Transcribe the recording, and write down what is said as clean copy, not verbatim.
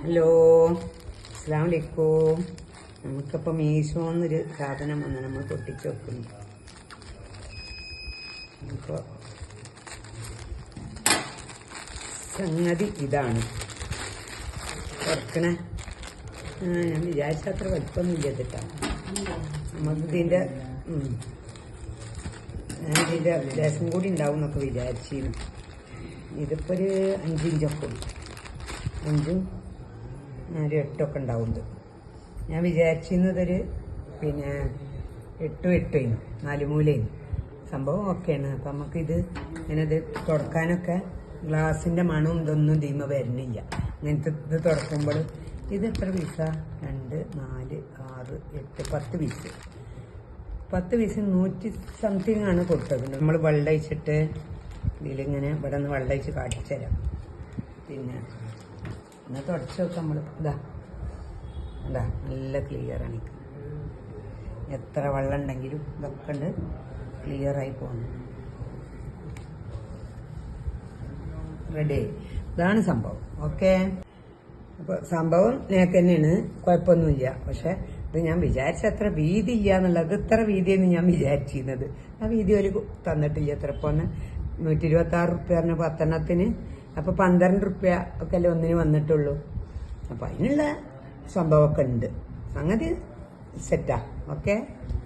Hello, അസ്സലാമു അലൈക്കും. നമുക്കിപ്പോൾ മീശോന്നൊരു സാധനം വന്ന് നമ്മൾ പൊട്ടിച്ച് വെക്കുന്നു. അപ്പോൾ സംഗതി ഇതാണ് തുറക്കണേ. ഞാൻ വിചാരിച്ച അത്ര വലിപ്പമൊന്നുമില്ല കേട്ടോ. നമുക്കിതിൻ്റെ ഞാനിതിൻ്റെ ലേശം കൂടി ഉണ്ടാവും എന്നൊക്കെ വിചാരിച്ചിരുന്നു. ഇതിപ്പോൾ ഒരു 5 ഇഞ്ചൊക്കെ ഉണ്ട്. 5ഉം ഒരു 8ഒക്കെ ഉണ്ടാവുന്നത്. ഞാൻ വിചാരിച്ചിരുന്നതൊരു 8 4 മൂലയും സംഭവം ഒക്കെയാണ്. അപ്പം നമുക്കിത് ഇങ്ങനെ ഇത് തുടക്കാനൊക്കെ ഗ്ലാസിൻ്റെ മണവും ഇതൊന്നും തീമ വരുന്നില്ല. ഇങ്ങനത്തെ ഇത് തുറക്കുമ്പോൾ ഇത് എത്ര പീസാ? 2 4 6 8 10 പീസ്. 10 പീസ് 100 സംതിങ് ആണ് കൊടുത്തത്. നമ്മൾ വെള്ളം ഒഴിച്ചിട്ട് ഇതിലിങ്ങനെ ഇവിടെ നിന്ന് വെള്ളം ഒഴിച്ച് കാട്ടിച്ചു തരാം. പിന്നെ എന്നാൽ തുടച്ച് നോക്കാം നമ്മൾ. എന്താ നല്ല ക്ലിയറാണ്. എത്ര വെള്ളം ഉണ്ടെങ്കിലും ഇതൊക്കെ ഉണ്ട് ക്ലിയറായി പോകുന്നു. റെഡി. ഇതാണ് സംഭവം. ഓക്കെ. അപ്പോൾ സംഭവം നേക്ക് തന്നെയാണ്, കുഴപ്പമൊന്നുമില്ല. പക്ഷെ ഇത് ഞാൻ വിചാരിച്ച അത്ര വീതി ഇല്ല എന്നുള്ളത്. ഇത്ര വീതിയെന്ന് ഞാൻ വിചാരിച്ചിരുന്നത്. ആ വീതി ഒരു തന്നിട്ടില്ല. എത്രപ്പോന്ന് 126 റുപ്യ പറഞ്ഞ 10 അപ്പോൾ 12 റുപ്യ ഒക്കെ അല്ലേ ഒന്നിന് വന്നിട്ടുള്ളൂ. അപ്പം അതിനുള്ള സംഭവമൊക്കെ ഉണ്ട്. സംഗതി സെറ്റാ. ഓക്കെ.